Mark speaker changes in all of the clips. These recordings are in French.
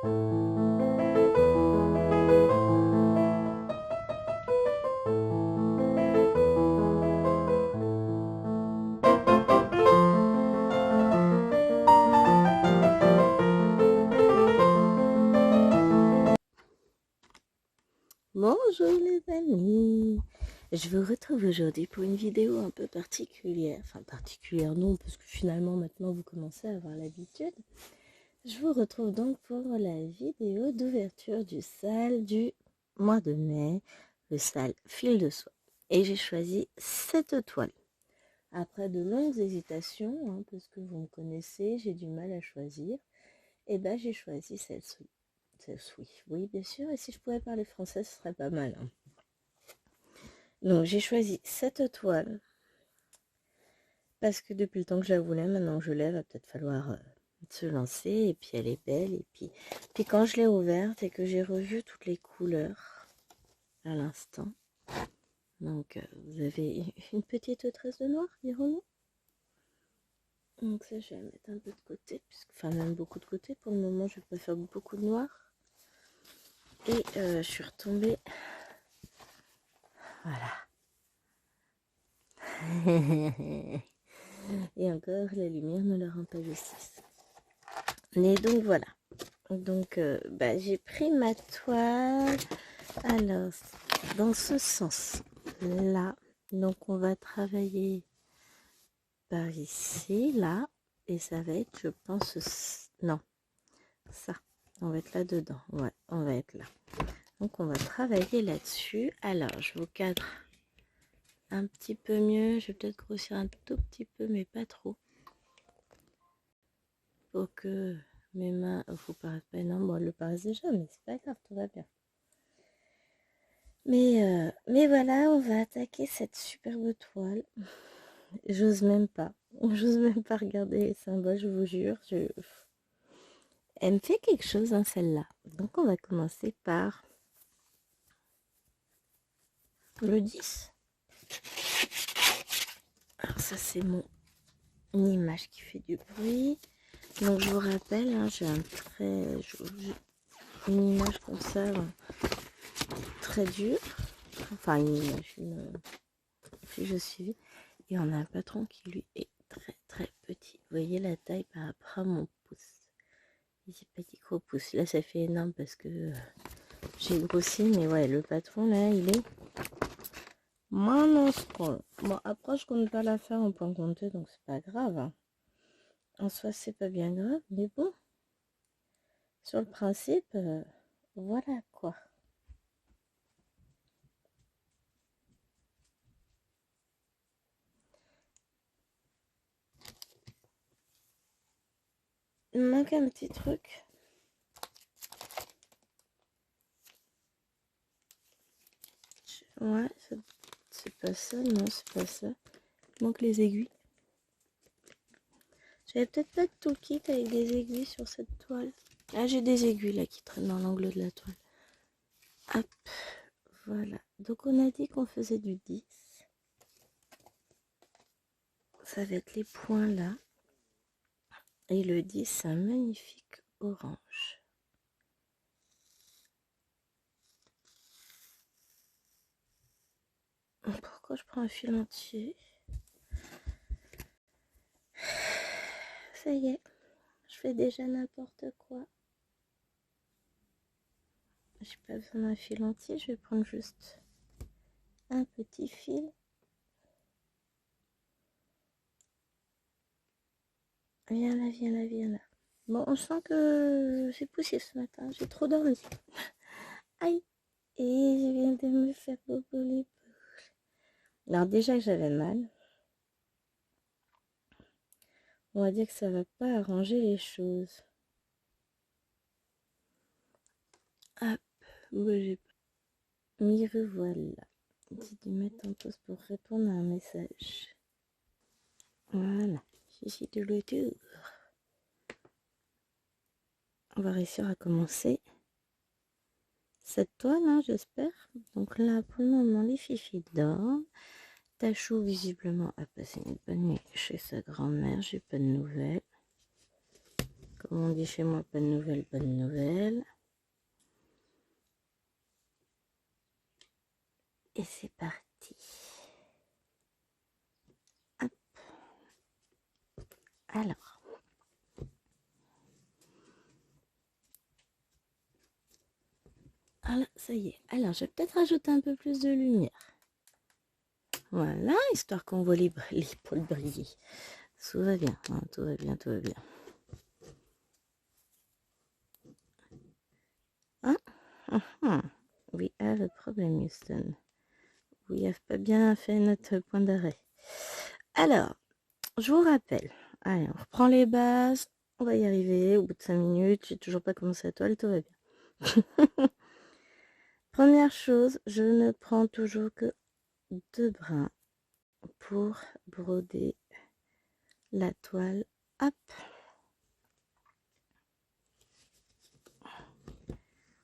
Speaker 1: Bonjour les amis, je vous retrouve aujourd'hui pour une vidéo un peu particulière, enfin particulière non parce que finalement maintenant vous commencez à avoir l'habitude. Je vous retrouve donc pour la vidéo d'ouverture du sale du mois de mai, le sale fil de soie. Et j'ai choisi cette toile. Après de longues hésitations, parce que vous me connaissez, j'ai du mal à choisir, et ben j'ai choisi celle-ci. Oui, bien sûr, et si je pouvais parler français, ce serait pas mal. Donc j'ai choisi cette toile parce que depuis le temps que je la voulais, maintenant que je l'ai, va peut-être falloir se lancer. Et puis elle est belle. Et puis quand je l'ai ouverte et que j'ai revu toutes les couleurs à l'instant, donc vous avez une petite tresse de noir, dirons-nous. Donc ça, je vais la mettre un peu de côté, enfin même beaucoup de côté. Pour le moment, je vais pas faire beaucoup de noir. Et je suis retombée. Voilà. Et encore, la lumière ne le rend pas justice. Et donc voilà. Donc j'ai pris ma toile. Alors, dans ce sens-là, donc on va travailler par ici, là, et ça va être, je pense, non, ça, on va être là-dedans. Ouais, on va être là. Donc on va travailler là-dessus. Alors, je vous cadre un petit peu mieux. Je vais peut-être grossir un tout petit peu, mais pas trop. Pour que mes mains vous paraissent pas énormes. Bon, elles le paraissent déjà, mais c'est pas grave, tout va bien. Mais voilà, on va attaquer cette superbe toile. J'ose même pas. J'ose même pas regarder les symboles, je vous jure. Elle me fait quelque chose, hein, celle-là. Donc on va commencer par le 10. Alors ça, c'est une image qui fait du bruit. Donc je vous rappelle, hein, j'ai une image comme ça, très dure. Enfin, une image, je suis. Et on a un patron qui lui est très très petit. Vous voyez la taille par rapport à mon pouce. J'ai pas dit gros pouce. Là ça fait énorme parce que j'ai grossi. Mais ouais, le patron là il est minuscule. Bon après je compte pas la faire en point compté donc c'est pas grave. Hein. En soi c'est pas bien grave. Mais bon. Sur le principe, voilà quoi. Il me manque un petit truc. Ouais, c'est pas ça, non, c'est pas ça. Il manque les aiguilles. J'avais peut-être pas de tout kit avec des aiguilles sur cette toile. Ah, j'ai des aiguilles là qui traînent dans l'angle de la toile. Hop, voilà. Donc on a dit qu'on faisait du 10. Ça va être les points là. Et le 10, c'est un magnifique orange. Pourquoi je prends un fil entier? Ça y est, je fais déjà n'importe quoi. J'ai pas besoin d'un fil entier, je vais prendre juste un petit fil. Viens là, viens là, viens là. Bon, on sent que j'ai poussé ce matin, j'ai trop dormi. Aïe, et je viens de me faire bobo les boules. Alors déjà que j'avais mal, on va dire que ça va pas arranger les choses. Hop, bougez pas. M'y revoilà. J'ai dû mettre en pause pour répondre à un message. Voilà, je suis de retour. On va réussir à commencer cette toile, hein, j'espère. Donc là, pour le moment, les fifis dorment. Tachou, visiblement, a passé une bonne nuit chez sa grand-mère. J'ai pas de nouvelles. comme on dit chez moi, bonne nouvelle, bonne nouvelle. Et c'est parti. Hop. Alors. Voilà, ça y est. Alors, je vais peut-être rajouter un peu plus de lumière. Voilà, histoire qu'on voit les pôles briller. Tout va bien, hein, tout va bien, tout va bien. We have a problem, Houston. We have pas bien fait notre point d'arrêt. Alors, je vous rappelle. Allez, on reprend les bases. On va y arriver. Au bout de 5 minutes, j'ai toujours pas commencé à toile, tout va bien. Première chose, je ne prends toujours que 2 brins pour broder la toile. Hop.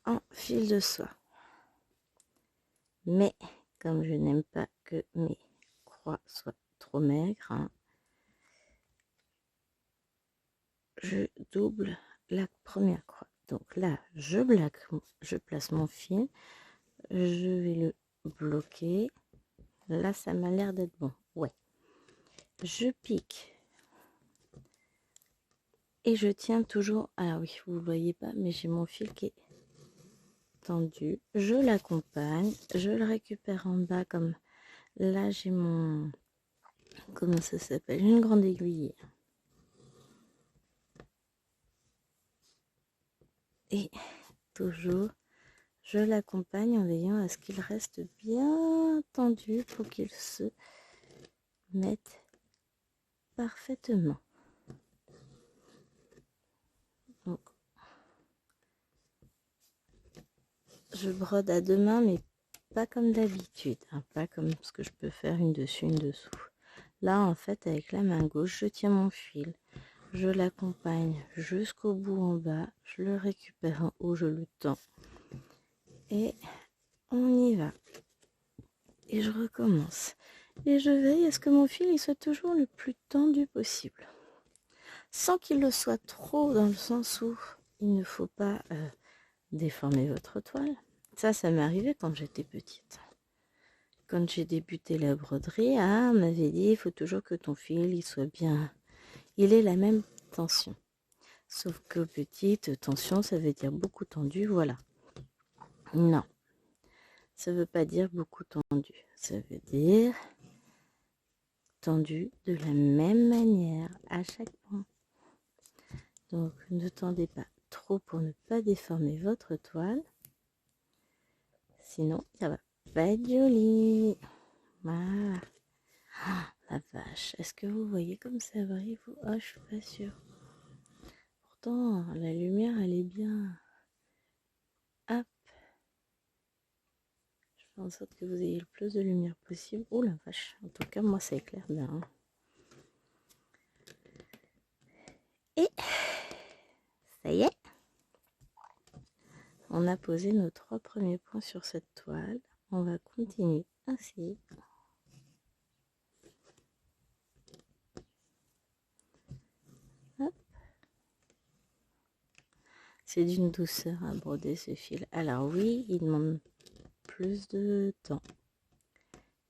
Speaker 1: En fil de soie. Mais comme je n'aime pas que mes croix soient trop maigres, hein, je double la première croix. Donc là, je place mon fil, je vais le bloquer. Là, ça m'a l'air d'être bon. Ouais. Je pique. Et je tiens toujours. Ah oui, vous ne voyez pas, mais j'ai mon fil qui est tendu. Je l'accompagne. Je le récupère en bas comme là, j'ai mon... Comment ça s'appelle? Une grande aiguille. Et toujours, je l'accompagne en veillant à ce qu'il reste bien tendu pour qu'il se mette parfaitement. Donc, je brode à 2 mains, mais pas comme d'habitude, hein, pas comme ce que je peux faire une dessus, une dessous. Là, en fait, avec la main gauche, je tiens mon fil, je l'accompagne jusqu'au bout en bas, je le récupère en haut, je le tends. Et on y va. Et je recommence. Et je veille à ce que mon fil il soit toujours le plus tendu possible. Sans qu'il le soit trop, dans le sens où il ne faut pas déformer votre toile. Ça m'est arrivé quand j'étais petite. Quand j'ai débuté la broderie, on m'avait dit il faut toujours que ton fil il soit bien, il ait la même tension. Sauf que petite, tension, ça veut dire beaucoup tendu, voilà. Non, ça veut pas dire beaucoup tendu. Ça veut dire tendu de la même manière à chaque point. Donc, ne tendez pas trop pour ne pas déformer votre toile. Sinon, ça va pas être joli. Voilà. Ah, la vache. Est-ce que vous voyez comme ça brille, vous? Ah, je suis pas sûre. Pourtant, la lumière, elle est bien. Hop. Je fais en sorte que vous ayez le plus de lumière possible. Oh la vache. En tout cas, moi, ça éclaire bien. Hein. Et ça y est. On a posé nos 3 premiers points sur cette toile. On va continuer ainsi. Hop. C'est d'une douceur à broder ce fil. Alors oui, il demande plus de temps.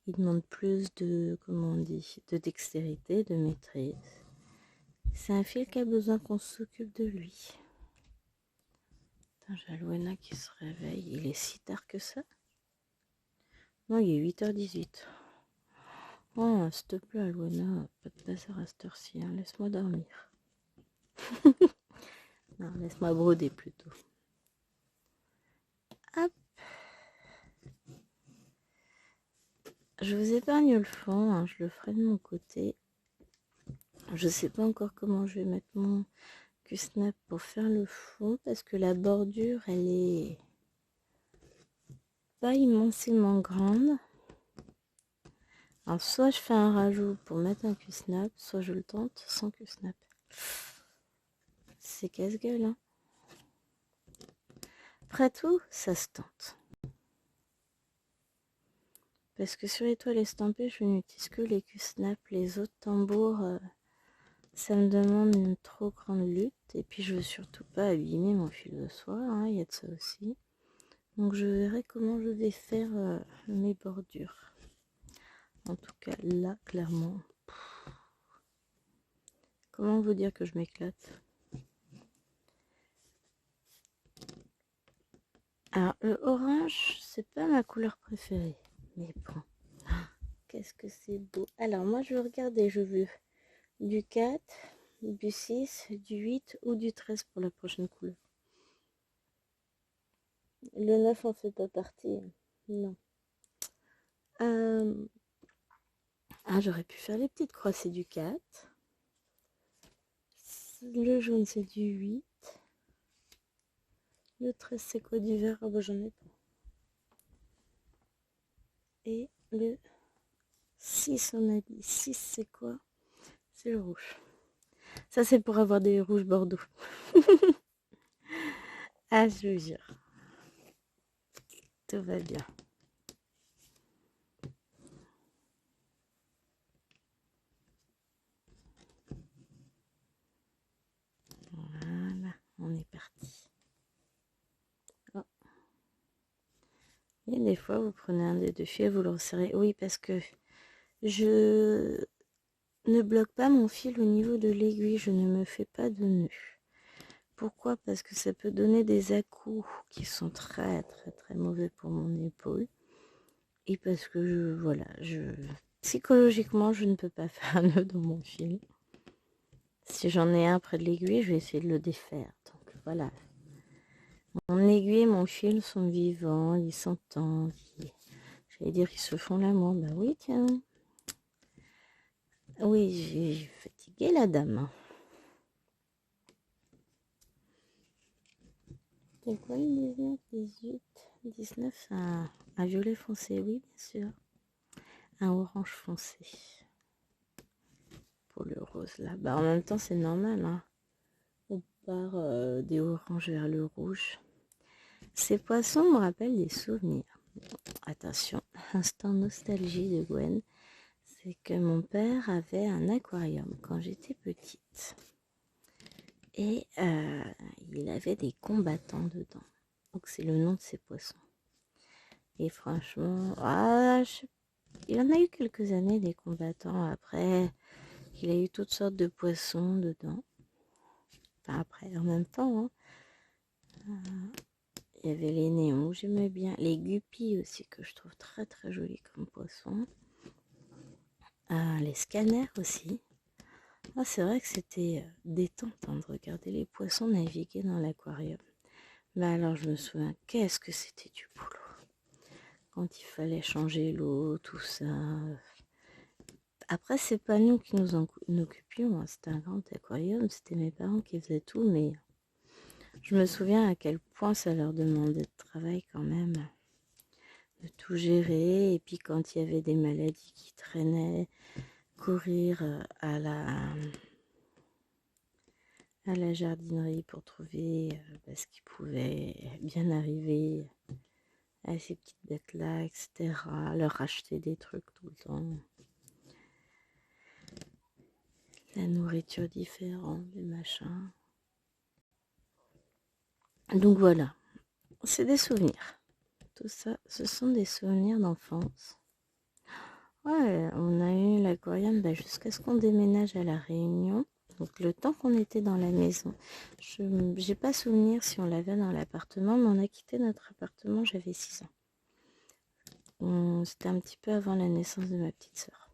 Speaker 1: Il demande plus de, comment on dit, de dextérité, de maîtrise. C'est un fil qui a besoin qu'on s'occupe de lui. J'ai Alwena qui se réveille. Il est si tard que ça? Non, il est 8h18. Oh, s'il te plaît, Alwena, pas de bazar à cette heure-ci. Hein. Laisse-moi dormir. Non, laisse-moi broder plutôt. Hop. Je vous épargne le fond. Hein. Je le ferai de mon côté. Je sais pas encore comment je vais mettre mon Q-snap pour faire le fond. Parce que la bordure, elle est pas immensément grande. Alors, soit je fais un rajout pour mettre un Q-snap, soit je le tente sans Q-snap. C'est casse-gueule, hein. Après tout, ça se tente. Parce que sur les toiles estampées, je n'utilise que les Q-snap. Les autres tambours, ça me demande une trop grande lutte. Et puis je veux surtout pas abîmer mon fil de soie, hein, il y a de ça aussi. Donc je verrai comment je vais faire mes bordures. En tout cas là, clairement. Comment vous dire que je m'éclate? Alors le orange, c'est pas ma couleur préférée. Mais bon, qu'est-ce que c'est beau. Alors moi je vais regarder, je veux du 4, du 6, du 8 ou du 13 pour la prochaine couleur. Le 9 en fait pas partie. Non. J'aurais pu faire les petites croix, c'est du 4. Le jaune, c'est du 8. Le 13, c'est quoi du vert? Ah bah j'en ai pas. Et le 6, on a dit. 6, c'est quoi? C'est le rouge. Ça, c'est pour avoir des rouges bordeaux. Ah, je vous jure. Tout va bien. Voilà, on est parti. Oh. Et des fois, vous prenez un des deux fils et vous le resserrez. Oui, parce que je ne bloque pas mon fil au niveau de l'aiguille. Je ne me fais pas de nœud. Pourquoi? Parce que ça peut donner des à-coups qui sont très très très mauvais pour mon épaule. Et parce que voilà, psychologiquement, je ne peux pas faire un nœud dans mon fil. Si j'en ai un près de l'aiguille, je vais essayer de le défaire. Donc voilà. Mon aiguille et mon fil sont vivants, ils s'entendent. J'allais dire qu'ils se font l'amour. Bah oui, tiens. Oui, j'ai fatigué la dame. C'est quoi le 19, 18, 19? Un violet foncé, oui, bien sûr. Un orange foncé. Pour le rose là. Bah en même temps, c'est normal, hein. On part des oranges vers le rouge. Ces poissons me rappellent des souvenirs. Attention, instant nostalgie de Gwen. C'est que mon père avait un aquarium quand j'étais petite. Et il avait des combattants dedans. Donc c'est le nom de ces poissons. Et franchement, il en a eu quelques années des combattants. Après, il a eu toutes sortes de poissons dedans. Enfin après, en même temps, hein. Il y avait les néons, j'aimais bien. Les guppies aussi, que je trouve très très jolis comme poissons. Les scanners aussi. C'est vrai que c'était détente de regarder les poissons naviguer dans l'aquarium. Mais alors je me souviens, qu'est-ce que c'était du boulot. Quand il fallait changer l'eau, tout ça. Après, c'est pas nous qui nous en occupions. Hein. C'était un grand aquarium, c'était mes parents qui faisaient tout. Mais je me souviens à quel point ça leur demandait de travail quand même. De tout gérer. Et puis quand il y avait des maladies qui traînaient, courir à la jardinerie pour trouver ce qui pouvait bien arriver à ces petites bêtes là, etc. Leur acheter des trucs tout le temps, la nourriture différente, des machins. Donc voilà, c'est des souvenirs. Tout ça, ce sont des souvenirs d'enfance. Ouais, on a eu l'aquarium jusqu'à ce qu'on déménage à La Réunion. Donc le temps qu'on était dans la maison, je n'ai pas souvenir si on l'avait dans l'appartement, mais on a quitté notre appartement, j'avais 6 ans. C'était un petit peu avant la naissance de ma petite sœur.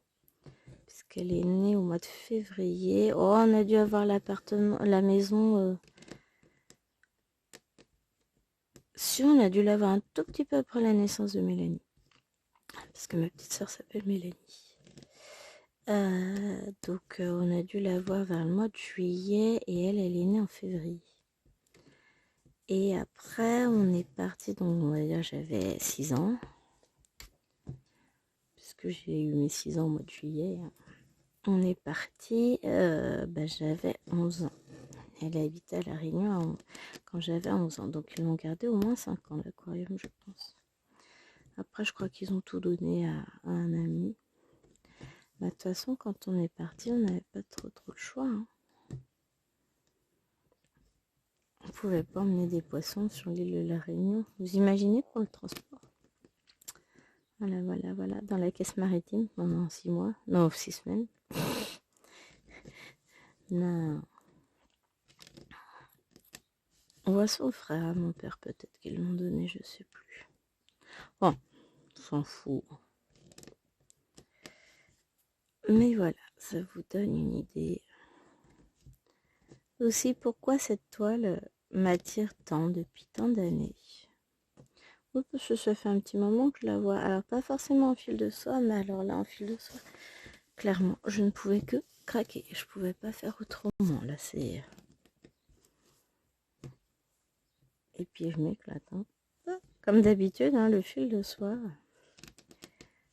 Speaker 1: Puisqu'elle est née au mois de février. Oh, on a dû avoir l'appartement, la maison. Si, on a dû l'avoir un tout petit peu après la naissance de Mélanie. Parce que ma petite sœur s'appelle Mélanie. Donc on a dû la voir vers le mois de juillet et elle est née en février. Et après on est parti, donc on va dire j'avais 6 ans. Puisque j'ai eu mes 6 ans au mois de juillet. On est parti, j'avais 11 ans. Elle habitait à La Réunion quand j'avais 11 ans. Donc ils l'ont gardé au moins 5 ans l'aquarium, je pense. Après je crois qu'ils ont tout donné à un ami. De toute façon, quand on est parti, on n'avait pas trop le choix. Hein. On ne pouvait pas emmener des poissons sur l'île de la Réunion. Vous imaginez pour le transport? Voilà, voilà, voilà. Dans la caisse maritime pendant 6 mois. Non, 6 semaines. Non. On voit son frère, mon père peut-être qu'ils l'ont donné, je sais plus. Bon, on s'en fout. Mais voilà, ça vous donne une idée. Aussi, pourquoi cette toile m'attire tant depuis tant d'années. Oui, parce que ça fait un petit moment que je la vois. Alors, pas forcément en fil de soie, mais alors là, en fil de soie, clairement, je ne pouvais que craquer. Je pouvais pas faire autrement. Là, c'est... Et puis, je m'éclate. Hein. Comme d'habitude, hein, le fil de soie,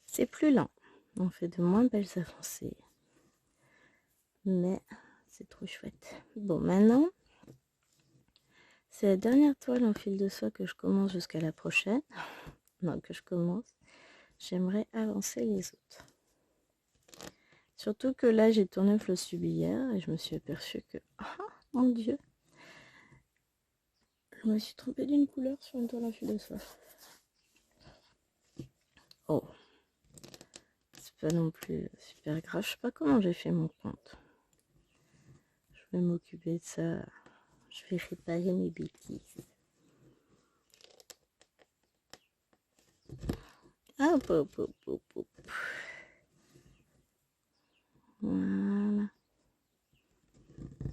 Speaker 1: c'est plus lent. On fait de moins belles avancées. Mais c'est trop chouette. Bon, maintenant, c'est la dernière toile en fil de soie que je commence jusqu'à la prochaine. Non, que je commence. J'aimerais avancer les autres. Surtout que là, j'ai tourné Floss Tube hier et je me suis aperçue que... Oh, mon Dieu! Je me suis trompée d'une couleur sur une toile en fil de soie. Oh! C'est pas non plus super grave. Je sais pas comment j'ai fait mon compte. Je vais m'occuper de ça. Je vais réparer mes bêtises. Hop, hop, hop, hop, hop. Voilà.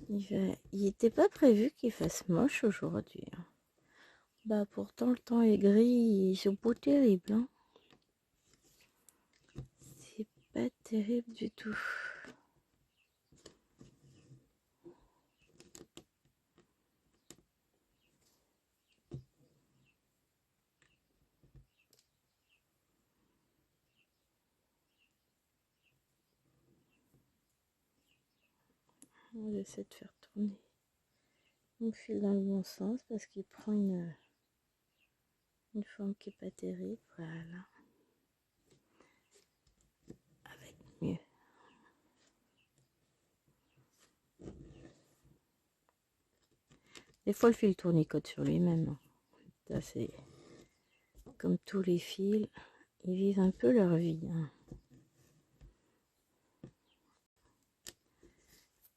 Speaker 1: Il n'était pas prévu qu'il fasse moche aujourd'hui. Bah pourtant le temps est gris, c'est pas terrible. Hein. C'est pas terrible du tout. J'essaie de faire tourner mon fil dans le bon sens parce qu'il prend une forme qui est pas terrible. Voilà. Avec mieux. Des fois le fil tournicote sur lui-même. Ça c'est comme tous les fils, ils vivent un peu leur vie. Hein.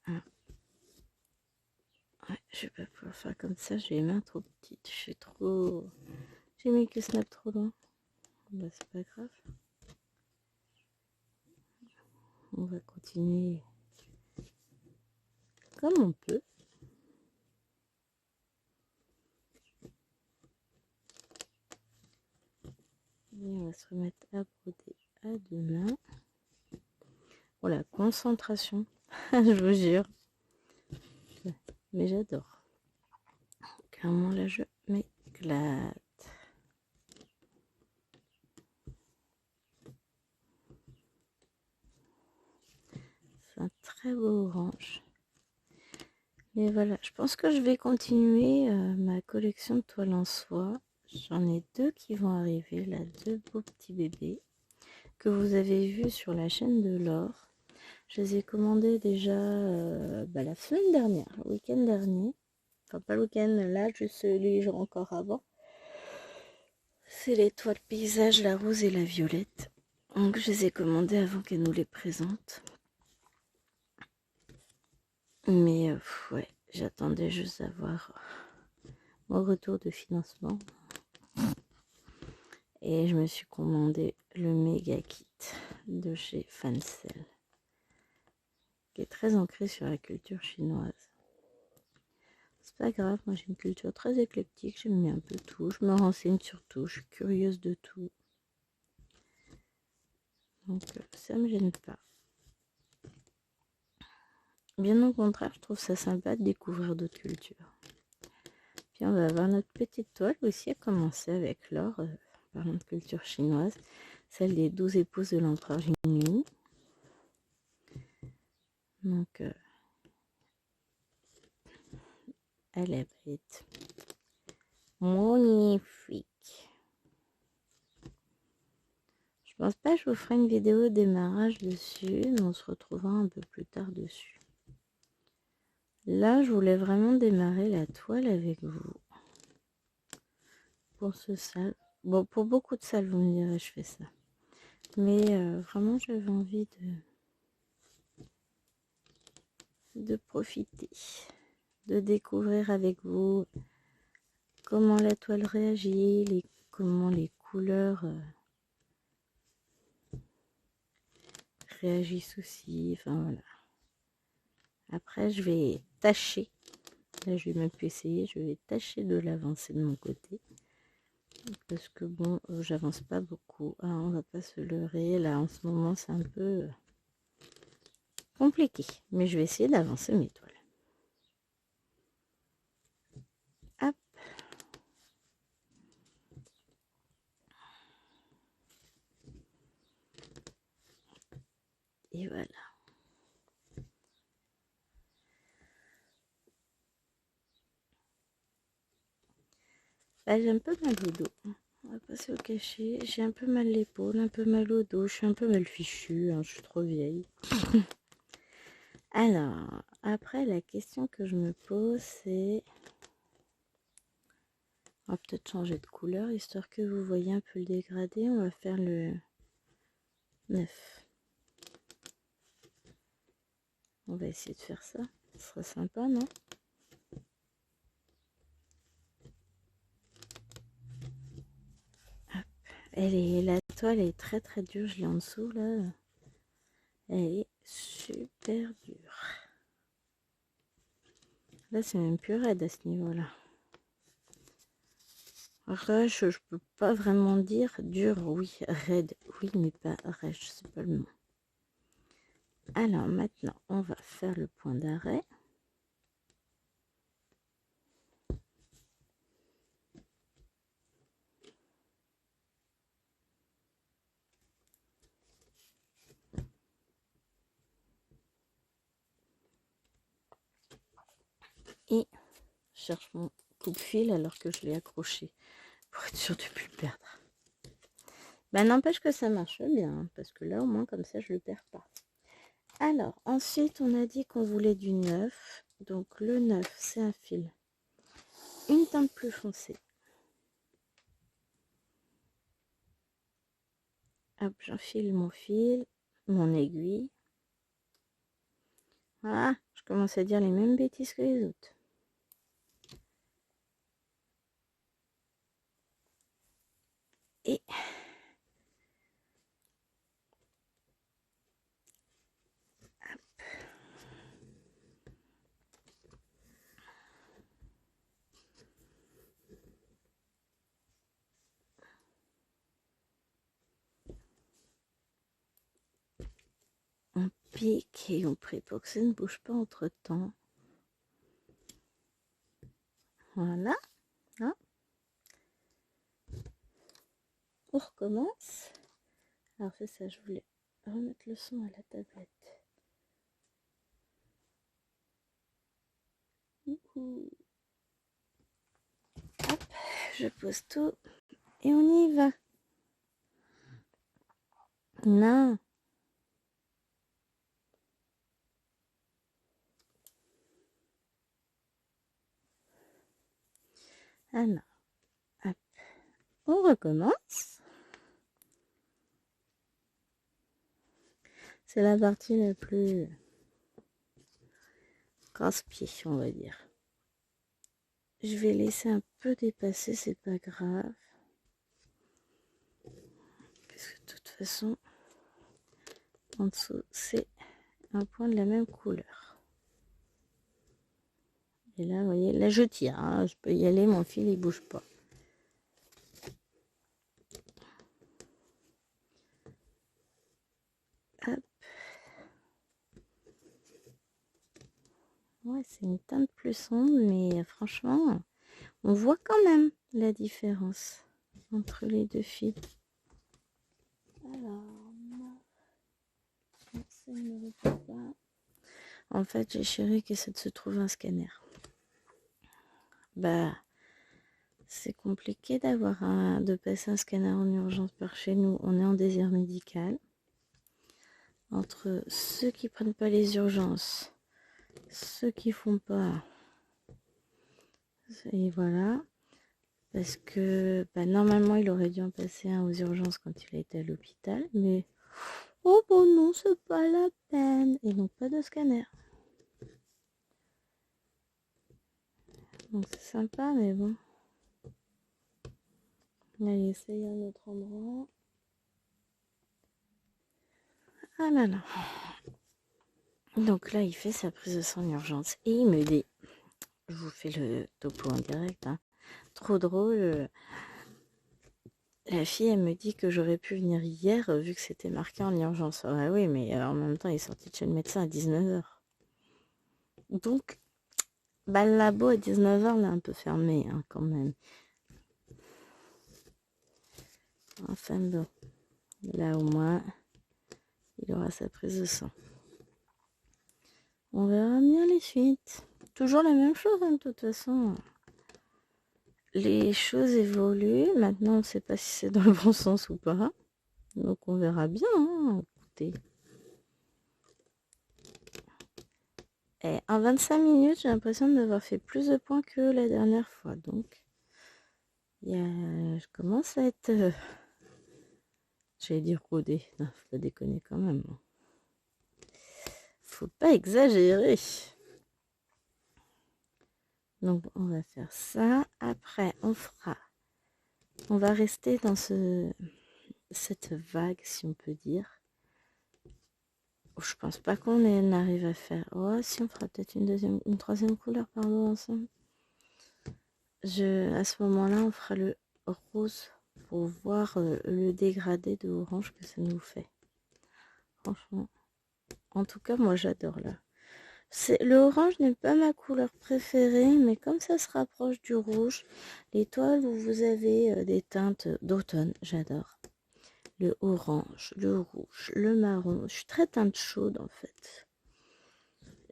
Speaker 1: Ah. Ouais, je vais pas pouvoir faire comme ça, j'ai les mains trop petites, je suis trop... J'ai mis que snap trop loin. Bah c'est pas grave. On va continuer comme on peut. Et on va se remettre à broder à deux mains. Oh la concentration, je vous jure. Mais j'adore. Clairement là je m'éclate. C'est un très beau orange. Mais voilà, je pense que je vais continuer ma collection de toiles en soie. J'en ai deux qui vont arriver, là, deux beaux petits bébés que vous avez vus sur la chaîne de Laure. Je les ai commandés déjà la semaine dernière, le week-end dernier. Enfin, pas le week-end, là, juste celui encore avant. C'est les toiles paysage, la rose et la violette. Donc, je les ai commandés avant qu'elle nous les présente. Mais, ouais, j'attendais juste d'avoir mon retour de financement. Et je me suis commandé le méga kit de chez Fancel, qui est très ancré sur la culture chinoise. C'est pas grave, moi j'ai une culture très éclectique, j'aime bien un peu tout, je me renseigne sur tout, je suis curieuse de tout. Donc ça me gêne pas. Bien au contraire, je trouve ça sympa de découvrir d'autres cultures. Puis on va avoir notre petite toile aussi à commencer avec Laure, parlant de culture chinoise, celle des 12 épouses de l'empereur Jingling. Donc elle est bête. Magnifique. Je pense pas que je vous ferai une vidéo de démarrage dessus, mais on se retrouvera un peu plus tard dessus. Là, je voulais vraiment démarrer la toile avec vous. Pour ce sale. Bon, pour beaucoup de salles, vous me direz, je fais ça. Mais vraiment, j'avais envie de profiter, de découvrir avec vous comment la toile réagit, comment les couleurs réagissent aussi. Enfin, voilà. Après, je vais tâcher. Là, je vais même plus essayer. Je vais tâcher de l'avancer de mon côté. Parce que bon, j'avance pas beaucoup. Ah, on va pas se leurrer. Là, en ce moment, c'est un peu compliqué. Mais je vais essayer d'avancer mes toiles. Hop. Et voilà. Là, j'ai un peu mal au dos. On va passer au cachet. J'ai un peu mal l'épaule, un peu mal au dos. Je suis un peu mal fichue. Hein, je suis trop vieille. Alors, après, la question que je me pose, c'est... On va peut-être changer de couleur, histoire que vous voyez un peu le dégradé. On va faire le 9. On va essayer de faire ça. Ce sera sympa, non? Hop. La toile est très très dure. Je l'ai en dessous, là. Elle est super dure. Là, c'est même plus raide à ce niveau-là. Rêche, je peux pas vraiment dire. Dur, oui. Raide, oui, mais pas rêche, c'est pas le mot. Alors, maintenant, on va faire le point d'arrêt. Et je cherche mon coupe-fil alors que je l'ai accroché pour être sûr de ne plus le perdre. Ben, n'empêche que ça marche bien, hein, parce que là, au moins, comme ça, je ne le perds pas. Alors, ensuite, on a dit qu'on voulait du 9. Donc, le 9, c'est un fil. Une teinte plus foncée. Hop, j'enfile mon fil, mon aiguille. Voilà, je commence à dire les mêmes bêtises que les autres. Et on pique et on prie pour que ça ne bouge pas entre temps. Voilà. Hein, on recommence. Alors c'est ça, je voulais remettre le son à la tablette. Hop, je pose tout et on y va. Non. Alors, hop, on recommence. C'est la partie la plus casse-pied, on va dire. Je vais laisser un peu dépasser, c'est pas grave. Parce que de toute façon, en dessous, c'est un point de la même couleur. Et là, vous voyez, là je tire, hein, je peux y aller, mon fil il bouge pas. Hop. Ouais, c'est une teinte plus sombre, mais franchement, on voit quand même la différence entre les deux fils. Alors, ça ne répond pas. En fait, j'ai chéri que ça se trouve un scanner. Bah, c'est compliqué de passer un scanner en urgence par chez nous. On est en désert médical. Entre ceux qui prennent pas les urgences, Ceux qui font pas, et voilà. Parce que normalement, il aurait dû en passer un aux urgences quand il a été à l'hôpital. Mais, oh bon non, c'est pas la peine. Et donc, pas de scanner. Donc, c'est sympa, mais bon. Allez, essayer un autre endroit. Ah là là. Donc là, il fait sa prise de sang en urgence. Et il me dit, je vous fais le topo en direct, hein. Trop drôle. La fille, elle me dit que j'aurais pu venir hier vu que c'était marqué en urgence. Ah oui, mais en même temps, il est sorti de chez le médecin à 19h. Donc, le labo à 19h, l'a un peu fermé hein, quand même. Enfin bon, là au moins, il aura sa prise de sang. On verra bien les suites. Toujours la même chose, hein, de toute façon. Les choses évoluent. Maintenant, on ne sait pas si c'est dans le bon sens ou pas. Donc, on verra bien. Hein. Écoutez. Et en 25 minutes, j'ai l'impression d'avoir fait plus de points que la dernière fois. Donc, je commence à être... j'allais dire rodée. Non, faut pas déconner quand même. Faut pas exagérer. Donc, on va faire ça. Après, on va rester dans cette vague, si on peut dire. Je pense pas qu'on arrive à faire. Oh, si on fera peut-être une troisième couleur, pardon, ensemble. À ce moment-là, on fera le rose pour voir le dégradé de orange que ça nous fait. Franchement. En tout cas, moi, j'adore là. Le orange n'est pas ma couleur préférée, mais comme ça se rapproche du rouge, les toiles où vous avez des teintes d'automne, j'adore. Le orange, le rouge, le marron. Je suis très teinte chaude en fait.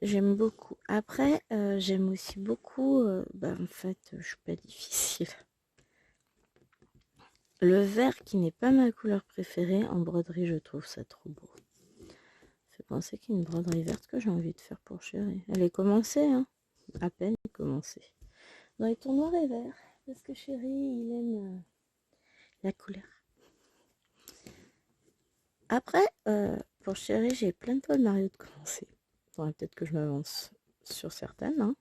Speaker 1: J'aime beaucoup. Après, j'aime aussi beaucoup, en fait, je suis pas difficile. Le vert qui n'est pas ma couleur préférée, en broderie, je trouve ça trop beau. Ça fait penser qu'il y a une broderie verte que j'ai envie de faire pour Chérie. Elle est commencée, hein. À peine commencée. Dans les tons noirs et verts. Parce que Chérie, il aime la couleur. Après, pour Chérie, j'ai plein de toiles Mario de commencer. Faudrait peut-être que je m'avance sur certaines. Hein.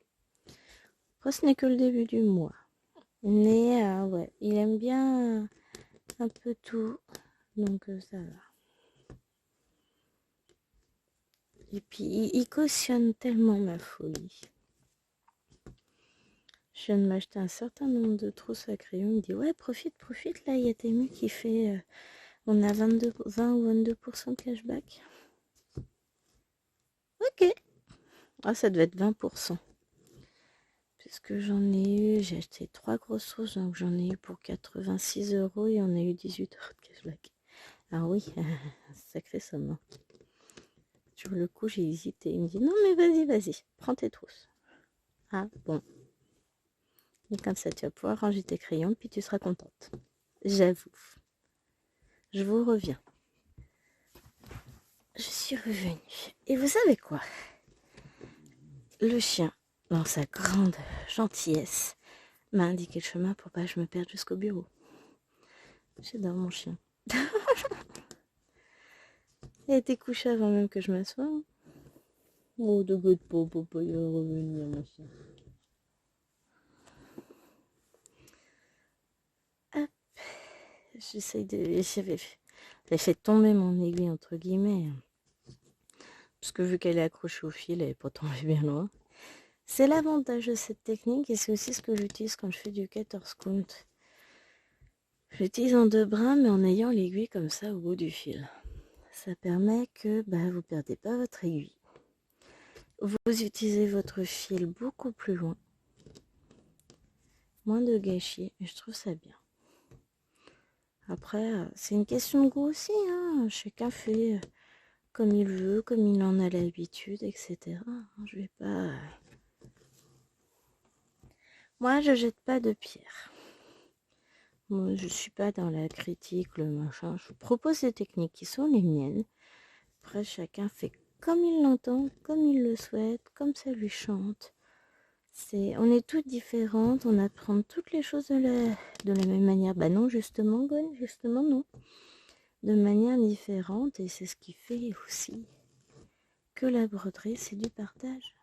Speaker 1: Après, ce n'est que le début du mois. Mais ouais, il aime bien un peu tout. Donc ça va. Et puis, il cautionne tellement ma folie. Je viens de m'acheter un certain nombre de trousses à crayon. Il me dit, ouais, profite, là, il y a Temu qui fait... on a 20 ou 22% de cashback. Ok. Ah, ça devait être 20%. Puisque j'en ai eu, j'ai acheté 3 grosses trousses, donc j'en ai eu pour 86 € et on a eu 18 € de cashback. Ah oui, sacré somme. Hein. Sur le coup, j'ai hésité. Il me dit, non mais vas-y, prends tes trousses. Ah bon. Et comme ça, tu vas pouvoir ranger tes crayons, puis tu seras contente. J'avoue. Je vous reviens. Je suis revenue. Et vous savez quoi? Le chien, dans sa grande gentillesse, m'a indiqué le chemin pour pas que je me perde jusqu'au bureau. J'adore mon chien. Il a été couché avant même que je m'assoie. Oh, de good papa, il va revenir, mon chien. Hop. J'avais fait tomber mon aiguille, entre guillemets. Parce que vu qu'elle est accrochée au fil, elle n'est pas tombée bien loin. C'est l'avantage de cette technique et c'est aussi ce que j'utilise quand je fais du cutter-scout. J'utilise en 2 brins mais en ayant l'aiguille comme ça au bout du fil. Ça permet que vous ne perdez pas votre aiguille. Vous utilisez votre fil beaucoup plus loin. Moins de gâchis et je trouve ça bien. Après, c'est une question de goût aussi. Hein. Chacun fait comme il veut, comme il en a l'habitude, etc. Je vais pas... Moi, je jette pas de pierre. Moi, je suis pas dans la critique, le machin. Je propose des techniques qui sont les miennes. Après, chacun fait comme il l'entend, comme il le souhaite, comme ça lui chante. On est toutes différentes, on apprend toutes les choses de la même manière. Bah non, justement, Gwen, justement non. De manière différente, et c'est ce qui fait aussi que la broderie, c'est du partage.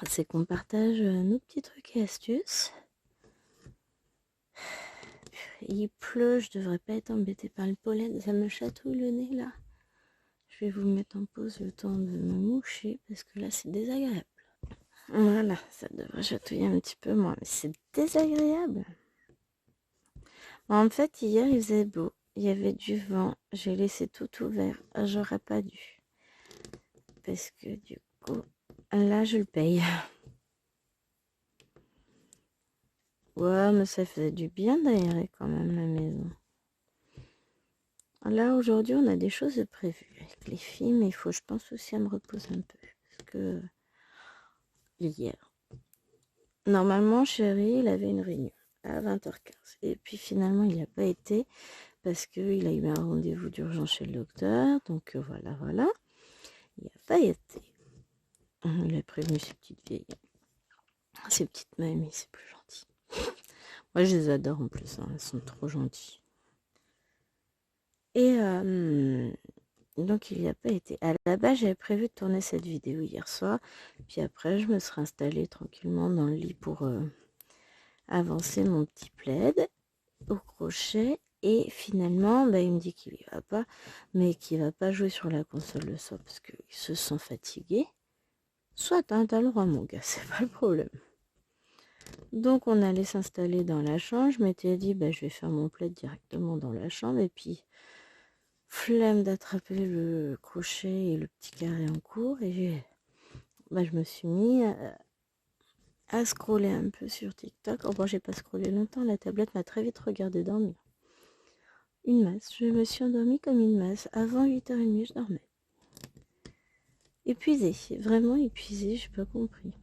Speaker 1: C'est qu'on partage nos petits trucs et astuces. Il pleut, je devrais pas être embêtée par le pollen, ça me chatouille le nez là. Je vais vous mettre en pause le temps de me moucher parce que là c'est désagréable. Voilà, ça devrait chatouiller un petit peu moins, mais c'est désagréable. En fait, hier il faisait beau, il y avait du vent, j'ai laissé tout ouvert, j'aurais pas dû. Parce que du coup, là je le paye. Ouais, mais ça faisait du bien d'aérer quand même la maison. Là, aujourd'hui, on a des choses prévues avec les filles, mais il faut, je pense, aussi à me reposer un peu. Parce que hier, normalement, chérie, il avait une réunion à 20h15. Et puis finalement, il n'y a pas été parce qu'il a eu un rendez-vous d'urgence chez le docteur. Donc voilà. Il n'a pas été. Il a prévenu ses petites vieilles. Ses petites mamies, c'est plus gentil. Moi, je les adore en plus. Elles sont trop gentilles. Et donc, il n'y a pas été. À la base, j'avais prévu de tourner cette vidéo hier soir. Puis après, je me serais installée tranquillement dans le lit pour avancer mon petit plaid au crochet. Et finalement, il me dit qu'il n'y va pas, mais qu'il va pas jouer sur la console le soir parce qu'il se sent fatigué. Soit, t'as le droit, mon gars, c'est pas le problème. Donc, on allait s'installer dans la chambre. Je m'étais dit, je vais faire mon plaid directement dans la chambre. Et puis, flemme d'attraper le crochet et le petit carré en cours. Et je me suis mis à scroller un peu sur TikTok. Oh, j'ai pas scrollé longtemps. La tablette m'a très vite regardé dormir. Une masse. Je me suis endormie comme une masse. Avant 8h30, je dormais. Épuisée. Vraiment épuisée. J'ai pas compris.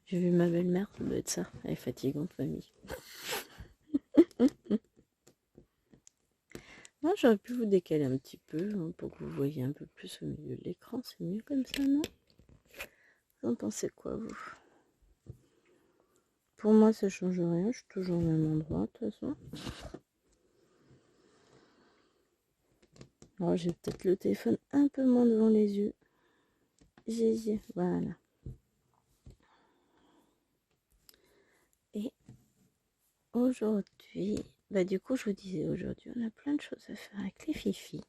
Speaker 1: J'ai vu ma belle-mère. Ça doit être ça. Elle est fatigante, famille. Moi, j'aurais pu vous décaler un petit peu pour que vous voyez un peu plus au milieu de l'écran. C'est mieux comme ça, non? Vous en pensez quoi, vous? Pour moi, ça change rien. Je suis toujours au même endroit, de toute façon. Alors, j'ai peut-être le téléphone un peu moins devant les yeux. Voilà. Et aujourd'hui, du coup, je vous disais, aujourd'hui, on a plein de choses à faire avec les fifis.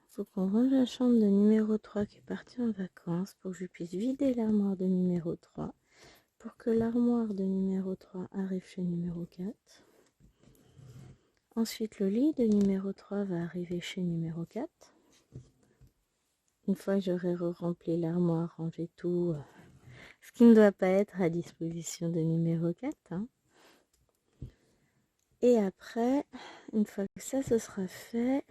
Speaker 1: Faut qu'on range la chambre de numéro 3 qui est partie en vacances pour que je puisse vider l'armoire de numéro 3. Pour que l'armoire de numéro 3 arrive chez numéro 4. Ensuite, le lit de numéro 3 va arriver chez numéro 4. Une fois que j'aurai rempli l'armoire, rangé tout, ce qui ne doit pas être à disposition de numéro 4. Et après, une fois que ça ce sera fait,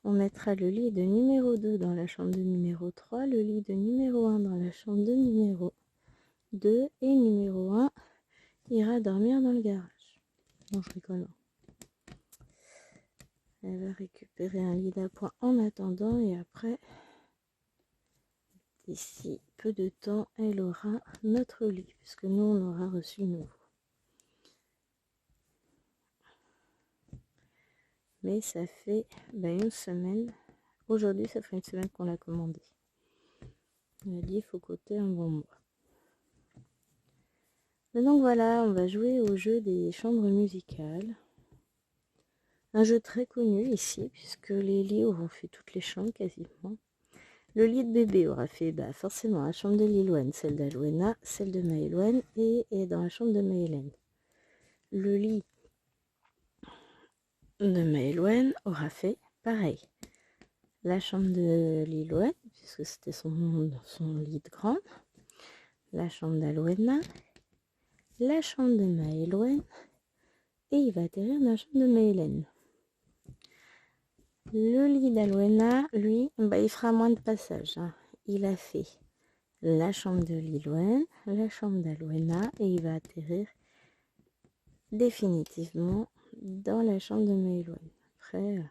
Speaker 1: on mettra le lit de numéro 2 dans la chambre de numéro 3, le lit de numéro 1 dans la chambre de numéro 2 et numéro 1 ira dormir dans le garage. Non, je rigole. Elle va récupérer un lit d'appoint en attendant et après, d'ici peu de temps, elle aura notre lit puisque nous on aura reçu le nouveau. Mais ça fait une semaine. Aujourd'hui, ça fait une semaine qu'on l'a commandé. Il a dit il faut compter un bon mois. Mais donc voilà, on va jouer au jeu des chambres musicales. Un jeu très connu ici, puisque les lits auront fait toutes les chambres quasiment. Le lit de bébé aura fait forcément la chambre de Lilouane, celle d'Alouena, celle de Maëloine et dans la chambre de Maëlène. Le lit de Maëloine aura fait pareil. La chambre de Lilouane, puisque c'était son lit de grande. La chambre d'Alouena. La chambre de Maëloine. Et il va atterrir dans la chambre de Maëlène. Le lit d'Alouena, lui, il fera moins de passages. Il a fait la chambre de Lilouane, la chambre d'Alouena et il va atterrir définitivement dans la chambre de Maëloine. Après,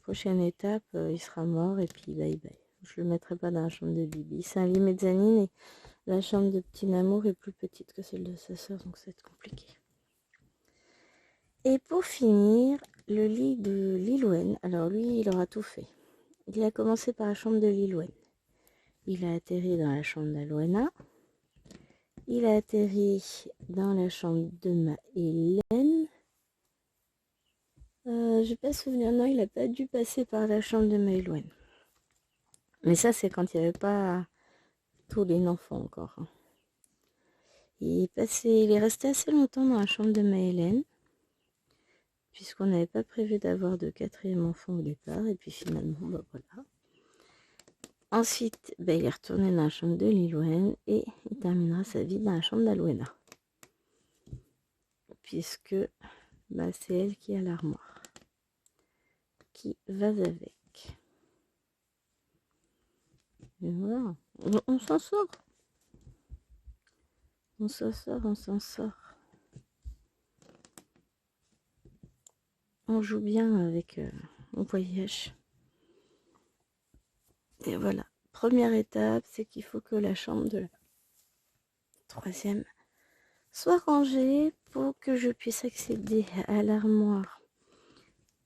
Speaker 1: prochaine étape, il sera mort et puis bye bye. Je le mettrai pas dans la chambre de Bibi. C'est un lit mezzanine et la chambre de Petit Amour est plus petite que celle de sa sœur, donc ça va être compliqué. Et pour finir, le lit de Lilouen. Alors lui, il aura tout fait. Il a commencé par la chambre de Lilouen. Il a atterri dans la chambre d'Aloana. Il a atterri dans la chambre de Maëlène. J'ai pas souvenir, non, il n'a pas dû passer par la chambre de Maëlène. Mais ça, c'est quand il n'y avait pas tous les enfants encore. Hein. Il est resté assez longtemps dans la chambre de Maëlène, puisqu'on n'avait pas prévu d'avoir de quatrième enfant au départ, et puis finalement, bah voilà. Ensuite, il est retourné dans la chambre de Lilouen, et il terminera sa vie dans la chambre d'Aloena. Puisque c'est elle qui a l'armoire, qui va avec. Et voilà, on s'en sort. On s'en sort, on s'en sort. On joue bien avec on voyage. Et voilà. Première étape, c'est qu'il faut que la chambre de la troisième soit rangée pour que je puisse accéder à l'armoire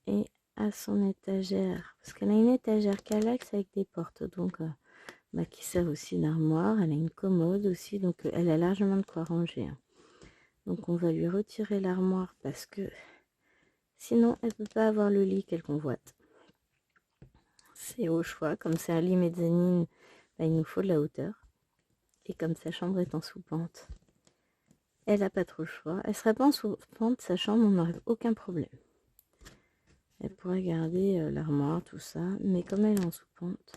Speaker 1: et à son étagère. Parce qu'elle a une étagère calax avec des portes, donc qui sert aussi d'armoire. Elle a une commode aussi, donc elle a largement de quoi ranger. Hein. Donc on va lui retirer l'armoire parce que sinon elle ne peut pas avoir le lit qu'elle convoite. C'est au choix, comme c'est un lit mezzanine, il nous faut de la hauteur. Et comme sa chambre est en sous-pente, elle n'a pas trop le choix. Elle serait pas en sous-pente, sa chambre, on n'aurait aucun problème. Elle pourrait garder l'armoire, tout ça, mais comme elle est en sous-pente,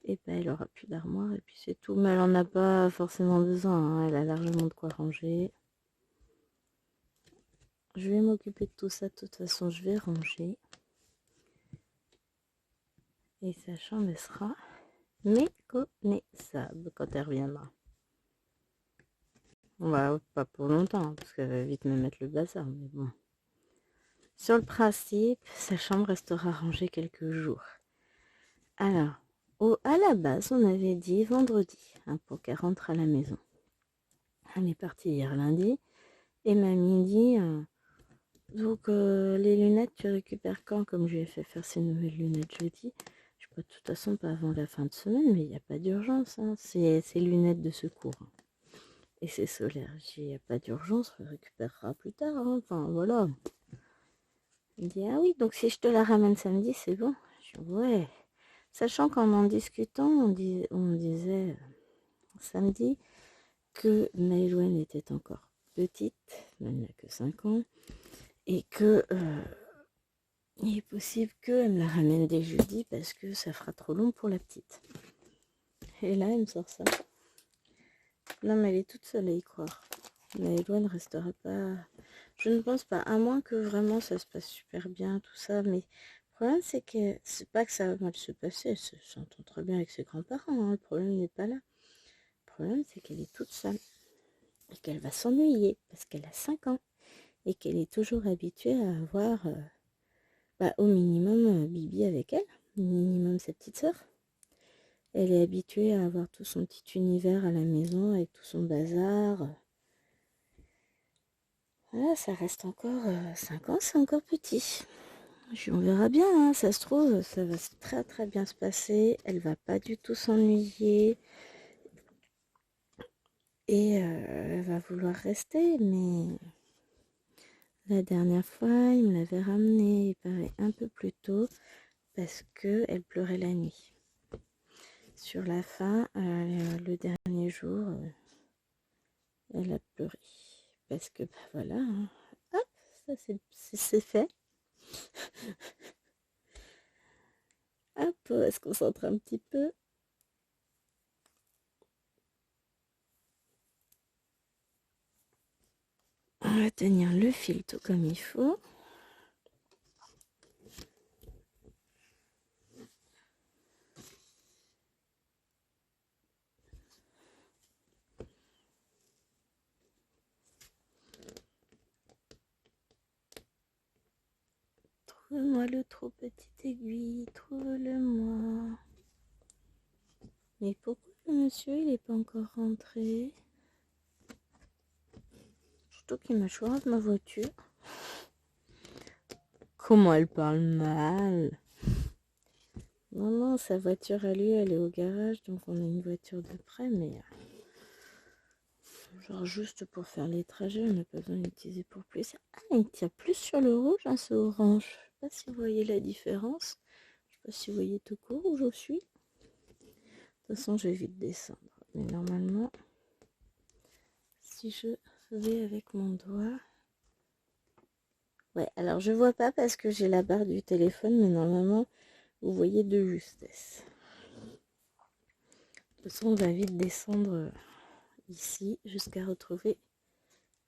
Speaker 1: et elle aura plus d'armoire et puis c'est tout. Mais elle en a pas forcément besoin, hein. Elle a largement de quoi ranger. Je vais m'occuper de tout ça, de toute façon je vais ranger. Et sa chambre elle sera méconnaissable quand elle reviendra. Pas pour longtemps, parce qu'elle va vite me mettre le bazar, mais bon. Sur le principe, sa chambre restera rangée quelques jours. Alors, à la base, on avait dit vendredi, pour qu'elle rentre à la maison. Elle est partie hier lundi, et mamie dit, donc les lunettes, tu récupères quand? Comme je lui ai fait faire ses nouvelles lunettes jeudi. Je peux de toute façon pas avant la fin de semaine, mais il n'y a pas d'urgence, hein. C'est lunettes de secours. Et c'est solaire. Il n'y a pas d'urgence, on le récupérera plus tard. Hein. Enfin, voilà. Il dit, ah oui, donc si je te la ramène samedi, c'est bon. Je dis, ouais. Sachant qu'en discutant, on disait samedi que Maëlène était encore petite, elle n'a que 5 ans, et que il est possible qu'elle me la ramène dès jeudi parce que ça fera trop long pour la petite. Et là, elle me sort ça. Non, mais elle est toute seule à y croire. Maëlène ne restera pas... Je ne pense pas, à moins que vraiment ça se passe super bien, tout ça, mais le problème c'est que c'est pas que ça va mal se passer, elle s'entend très bien avec ses grands-parents, hein, le problème n'est pas là. Le problème c'est qu'elle est toute seule et qu'elle va s'ennuyer parce qu'elle a 5 ans et qu'elle est toujours habituée à avoir au minimum Bibi avec elle, au minimum sa petite sœur. Elle est habituée à avoir tout son petit univers à la maison avec tout son bazar. Voilà, ça reste encore 5 ans, c'est encore petit. On verra bien, hein. Ça se trouve, ça va très très bien se passer. Elle va pas du tout s'ennuyer. Et elle va vouloir rester, mais la dernière fois, il me l'avait ramenée, il paraît un peu plus tôt, parce qu'elle pleurait la nuit. Sur la fin, le dernier jour, elle a pleuré. Parce que, voilà, hein. Hop, ça c'est fait. Hop, on va se concentrer un petit peu. On va tenir le fil tout comme il faut. Trouve-moi le trop petit aiguille, trouve-le-moi. Mais pourquoi le monsieur il est pas encore rentré? Surtout qu'il m'a choisi ma voiture. Comment elle parle mal. Non, non, sa voiture à lui, elle est au garage, donc on a une voiture de près, mais genre juste pour faire les trajets, on n'a pas besoin d'utiliser pour plus. Ah, il tire plus sur le rouge, hein, ce orange. Je sais pas si vous voyez la différence. Je sais pas si vous voyez tout court où je suis. De toute façon, je vais vite descendre. Mais normalement, si je vais avec mon doigt... Ouais, alors je vois pas parce que j'ai la barre du téléphone, mais normalement, vous voyez de justesse. De toute façon, on va vite descendre ici jusqu'à retrouver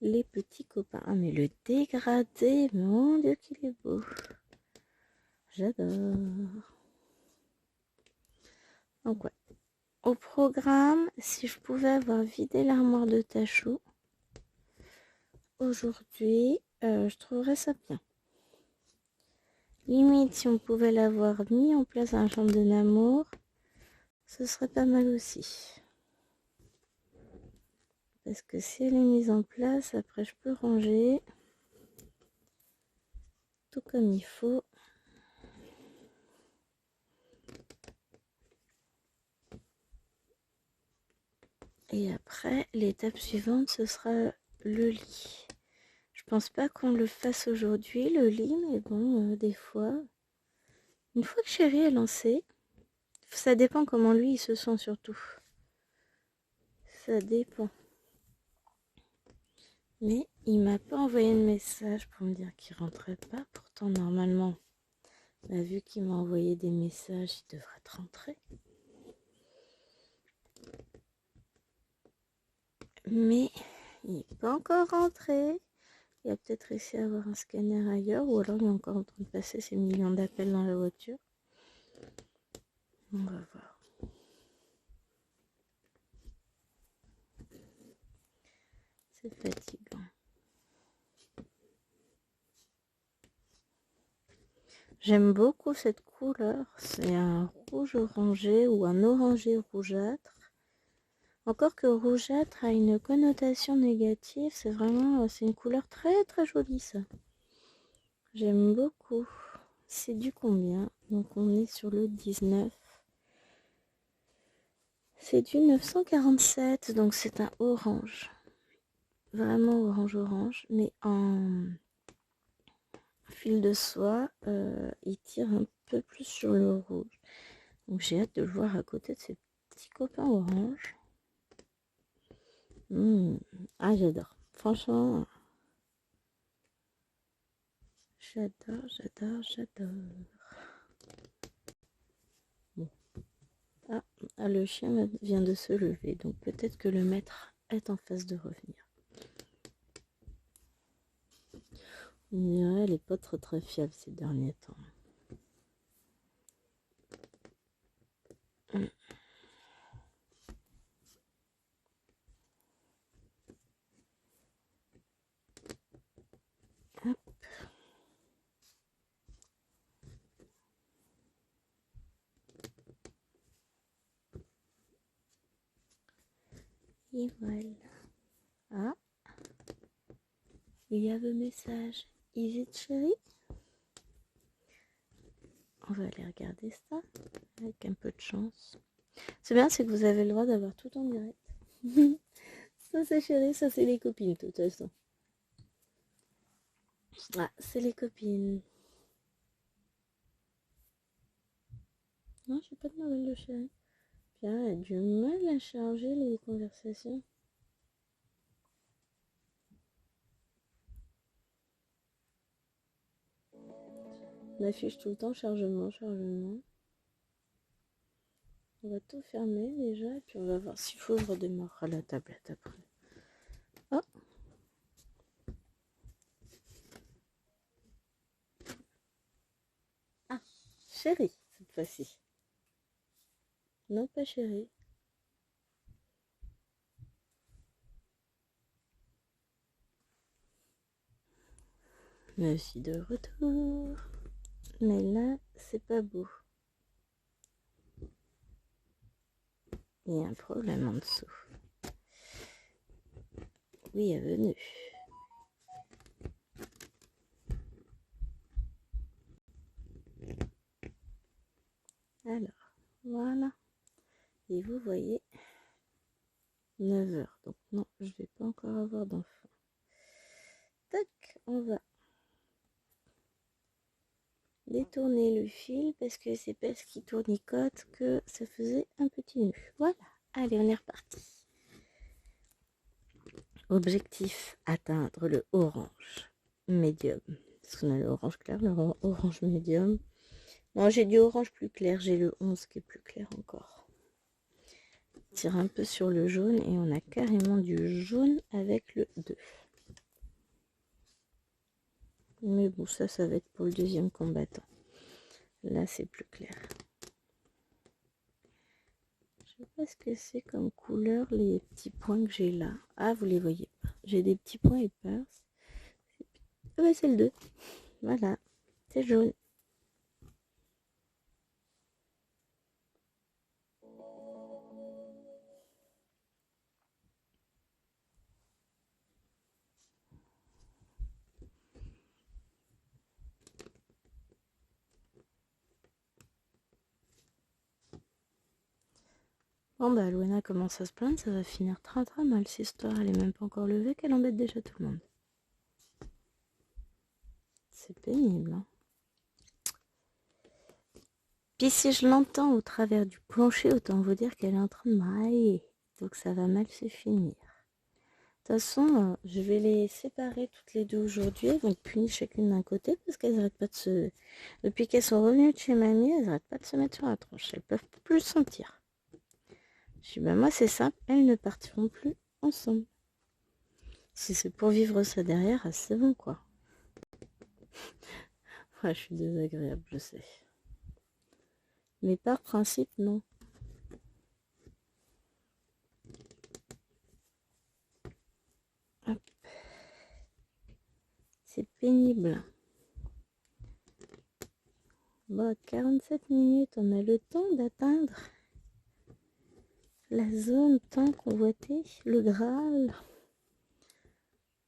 Speaker 1: les petits copains. Ah, mais le dégradé, mon Dieu qu'il est beau. J'adore. Donc ouais. Au programme, si je pouvais avoir vidé l'armoire de Tachou aujourd'hui, je trouverais ça bien. Limite, si on pouvait l'avoir mis en place dans la chambre de Namour, ce serait pas mal aussi. Parce que si elle est mise en place, après je peux ranger tout comme il faut. Et après, l'étape suivante, ce sera le lit. Je pense pas qu'on le fasse aujourd'hui, le lit, mais bon, des fois. Une fois que Chérie est lancé, ça dépend comment lui il se sent surtout. Ça dépend. Mais il m'a pas envoyé de message pour me dire qu'il rentrait pas. Pourtant, normalement, vu qu'il m'a envoyé des messages, il devrait rentrer. Mais il n'est pas encore rentré. Il a peut-être réussi à avoir un scanner ailleurs, ou alors il est encore en train de passer ses millions d'appels dans la voiture. On va voir. C'est fatigant. J'aime beaucoup cette couleur. C'est un rouge orangé ou un orangé rougeâtre. Encore que rougeâtre a une connotation négative, c'est une couleur très très jolie ça. J'aime beaucoup. C'est du combien? Donc on est sur le 19. C'est du 947, donc c'est un orange. Vraiment orange, mais en fil de soie, il tire un peu plus sur le rouge. Donc j'ai hâte de le voir à côté de ces petits copains orange. Ah, j'adore. Franchement, j'adore. Bon. Ah, le chien vient de se lever, donc peut-être que le maître est en phase de revenir. Elle n'est pas très fiable ces derniers temps. Hop. Et voilà. Ah, il y a le message. Is it chérie? On va aller regarder ça avec un peu de chance. C'est bien, c'est que vous avez le droit d'avoir tout en direct. Ça c'est chérie, ça c'est les copines de toute façon. Ah, c'est les copines. Non, j'ai pas de nouvelles de chérie. Pierre a du mal à charger les conversations. On affiche tout le temps chargement. On va tout fermer déjà et puis on va voir s'il faut redémarrer la tablette après. Oh. Ah, chérie cette fois-ci. Non, pas chérie. Me suis de retour. Mais là, c'est pas beau. Il y a un problème en dessous. Oui, bienvenue. Alors, voilà. Et vous voyez, 9 heures. Donc non, je vais pas encore avoir d'enfant. Tac, on va détourner le fil parce que c'est parce qu'il tournicote que ça faisait un petit nœud. Voilà, allez, on est reparti. Objectif, atteindre le orange médium. Parce qu'on a le orange clair, le orange médium. Non, j'ai du orange plus clair, j'ai le 11 qui est plus clair encore. On tire un peu sur le jaune et on a carrément du jaune avec le 2. Mais bon, ça va être pour le deuxième combattant. Là, c'est plus clair. Je sais pas ce que c'est comme couleur, les petits points que j'ai là. Ah, vous les voyez pas. J'ai des petits points épars. Ah bah, c'est le 2. Voilà, c'est jaune. Bon bah Luana commence à se plaindre, ça va finir très très mal cette histoire, elle est même pas encore levée qu'elle embête déjà tout le monde. C'est pénible, hein. Puis si je l'entends au travers du plancher, autant vous dire qu'elle est en train de brailler. Donc ça va mal se finir. De toute façon, je vais les séparer toutes les deux aujourd'hui. Elles vont être punies chacune d'un côté parce qu'elles n'arrêtent pas de se... Depuis qu'elles sont revenues de chez mamie, elles n'arrêtent pas de se mettre sur la tronche. Elles peuvent plus le sentir. Je dis, bah moi c'est simple, elles ne partiront plus ensemble. Si c'est pour vivre ça derrière, c'est bon quoi. Ouais, je suis désagréable, je sais. Mais par principe, non. Hop. C'est pénible. Bon, 47 minutes, on a le temps d'atteindre la zone tant convoitée, le Graal.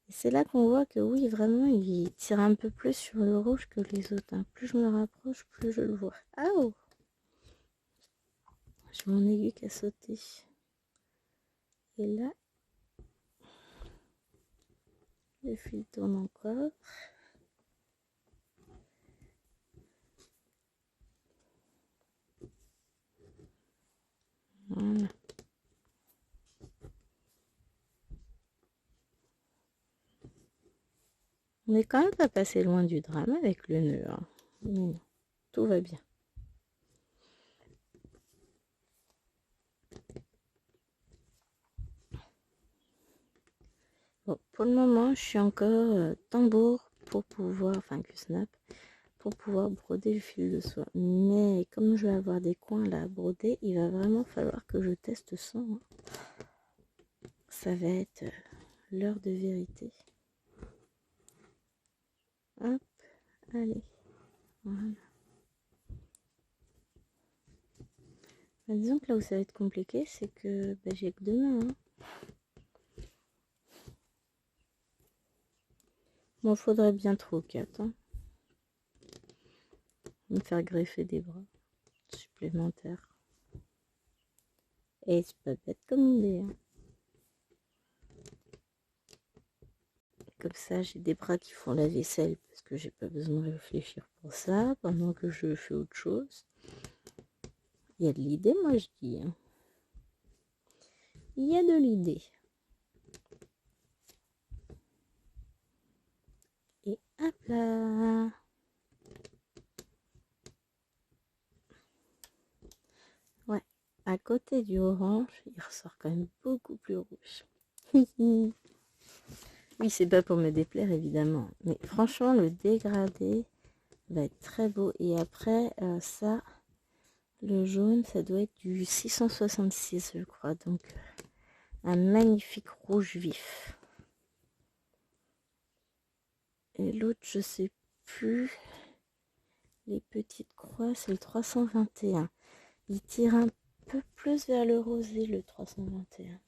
Speaker 1: Et c'est là qu'on voit que oui, vraiment, il tire un peu plus sur le rouge que les autres. Hein. Plus je me rapproche, plus je le vois. Ah oh! J'ai mon aiguille qui a sauté. Et là, le fil tourne encore. Voilà. On n'est quand même pas passé loin du drame avec le nœud. Hein. Mais non, tout va bien. Bon, pour le moment, je suis encore tambour pour pouvoir, enfin que snap, pour pouvoir broder le fil de soie. Mais comme je vais avoir des coins là à broder, il va vraiment falloir que je teste sans. Hein. Ça va être l'heure de vérité. Hop, allez, voilà. Bah, disons que là où ça va être compliqué, c'est que bah, j'ai que 2 mains. Hein. Bon, faudrait bien trop 4. Hein. Me faire greffer des bras supplémentaires. Et c'est pas bête comme idée. Hein. Comme ça, j'ai des bras qui font la vaisselle parce que j'ai pas besoin de réfléchir pour ça pendant que je fais autre chose. Il y a de l'idée, moi je dis. Hein. Il y a de l'idée. Et hop là. Ouais, à côté du orange, il ressort quand même beaucoup plus rouge. Oui, c'est pas pour me déplaire évidemment, mais franchement le dégradé va être très beau. Et après ça, le jaune, ça doit être du 666 je crois, donc un magnifique rouge vif. Et l'autre, je sais plus. les petites croix, c'est le 321. Il tire un peu plus vers le rosé, le 321.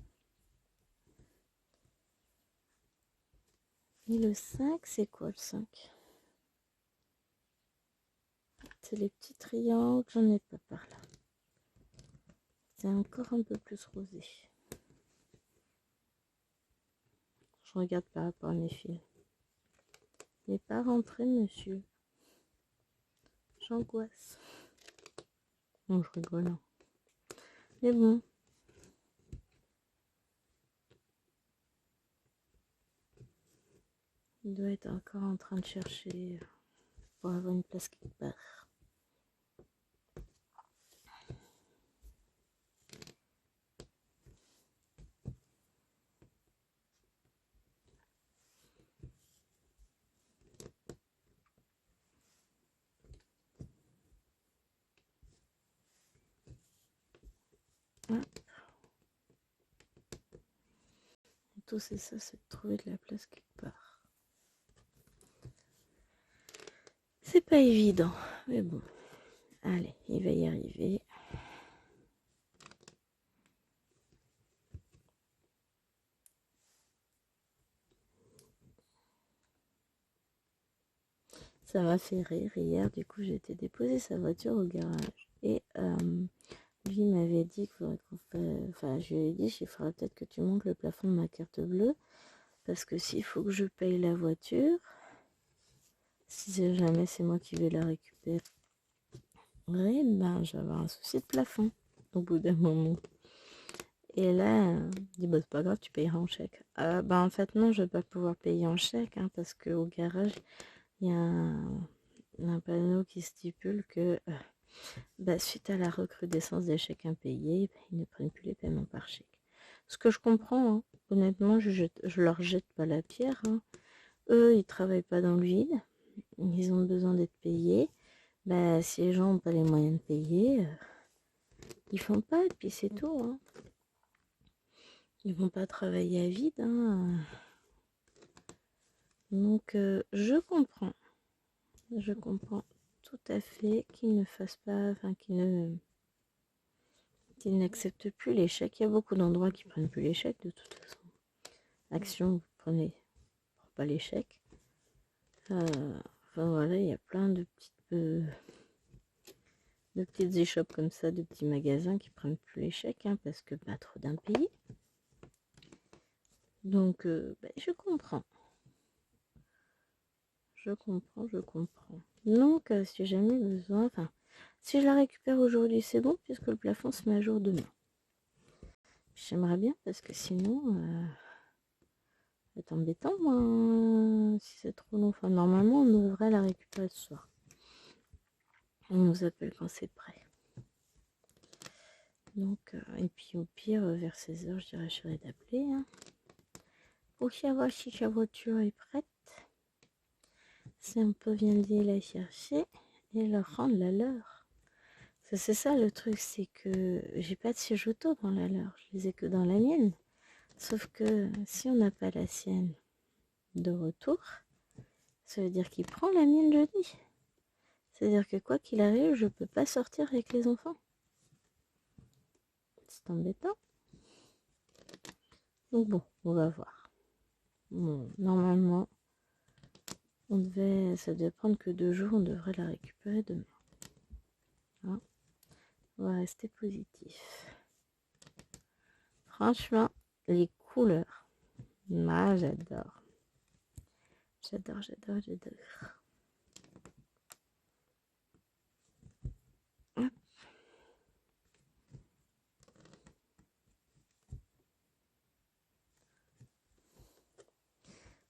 Speaker 1: Et le 5, c'est quoi le 5? C'est les petits triangles, j'en ai pas par là. C'est encore un peu plus rosé. Je regarde par rapport à mes fils. Il n'est pas rentré, monsieur. J'angoisse. Non, je rigole. Hein. Mais bon. Il doit être encore en train de chercher pour avoir une place quelque part. Tout c'est ça, c'est de trouver de la place quelque part. C'est pas évident, mais bon. Allez, il va y arriver. Ça m'a fait rire. Hier, du coup, j'ai été déposer sa voiture au garage. Et lui m'avait dit qu'il faudrait qu'on fasse... Enfin, je lui ai dit, il faudra peut-être que tu montes le plafond de ma carte bleue. Parce que s'il faut que je paye la voiture, si jamais c'est moi qui vais la récupérer, ben, je vais avoir un souci de plafond au bout d'un moment. Et là, il dit, bah, c'est pas grave, tu payeras en chèque. En fait, non, je vais pas pouvoir payer en chèque, hein, parce qu'au garage, il y a un panneau qui stipule que suite à la recrudescence des chèques impayés, ils ne prennent plus les paiements par chèque. Ce que je comprends, hein. Honnêtement, je leur jette pas la pierre. Hein. Eux, ils travaillent pas dans le vide. Ils ont besoin d'être payés. Si les gens n'ont pas les moyens de payer, ils font pas, et puis c'est tout. Hein. Ils vont pas travailler à vide. Hein. Donc, je comprends. Je comprends tout à fait qu'ils ne fassent pas, enfin qu'ils n'acceptent plus les chèques. Il y a beaucoup d'endroits qui prennent plus les chèques de toute façon. Action, vous prenez pas les chèques. Enfin voilà, il y a plein de petites échoppes comme ça, de petits magasins qui prennent plus les chèques, hein, parce que pas trop d'impayés. Donc, je comprends. Je comprends. Donc, si j'ai jamais besoin, enfin, si je la récupère aujourd'hui, c'est bon, puisque le plafond se met à jour demain. J'aimerais bien, parce que sinon, c'est embêtant, moi, si c'est trop long. Enfin, normalement, on devrait la récupérer ce soir. On nous appelle quand c'est prêt. Donc, et puis au pire, vers 16h, je dirais chérie d'appeler. Hein, pour savoir si sa voiture est prête. Si on peut venir la chercher et leur rendre la leur. C'est ça le truc, c'est que j'ai pas de siège auto dans la leur, je les ai que dans la mienne. Sauf que si on n'a pas la sienne de retour, ça veut dire qu'il prend la mienne jeudi. C'est-à-dire que quoi qu'il arrive, je peux pas sortir avec les enfants. C'est embêtant. Donc bon, on va voir. Bon, normalement, ça devait prendre que 2 jours, on devrait la récupérer demain. Hein, on va rester positif. Franchement, les couleurs, moi j'adore. J'adore.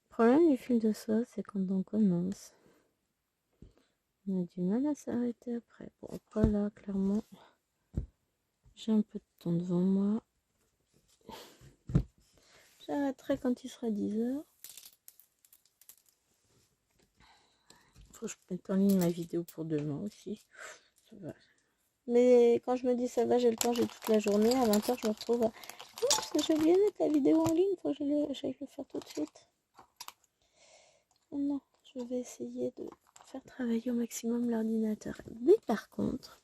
Speaker 1: Le problème du fil de soie, c'est quand on commence, on a du mal à s'arrêter après. Bon, après là, clairement, j'ai un peu de temps devant moi. J'arrêterai quand il sera 10h. Faut que je mette en ligne ma vidéo pour demain aussi. Ça va. Mais quand je me dis ça va, j'ai le temps, j'ai toute la journée. À 20h, je me retrouve à... Oups, j'ai oublié de mettre la vidéo en ligne. Faut que j'aille le faire tout de suite. Non, je vais essayer de faire travailler au maximum l'ordinateur. Mais par contre,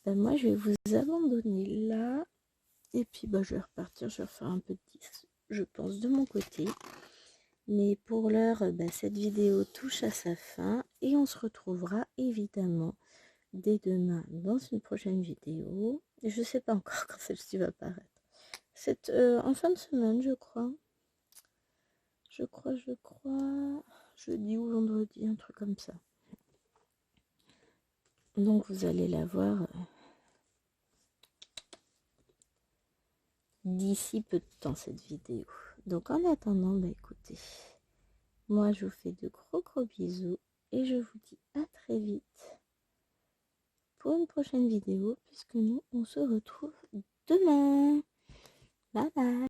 Speaker 1: moi je vais vous abandonner là. Et puis je vais repartir, je vais refaire un peu de 10, je pense, de mon côté. Mais pour l'heure, cette vidéo touche à sa fin. Et on se retrouvera évidemment dès demain dans une prochaine vidéo. Et je ne sais pas encore quand celle-ci va paraître. C'est en fin de semaine, je crois. Je crois. Jeudi ou vendredi, un truc comme ça. Donc vous allez la voir d'ici peu de temps, cette vidéo. Donc en attendant, écoutez, moi je vous fais de gros bisous et je vous dis à très vite pour une prochaine vidéo, puisque nous on se retrouve demain. Bye bye.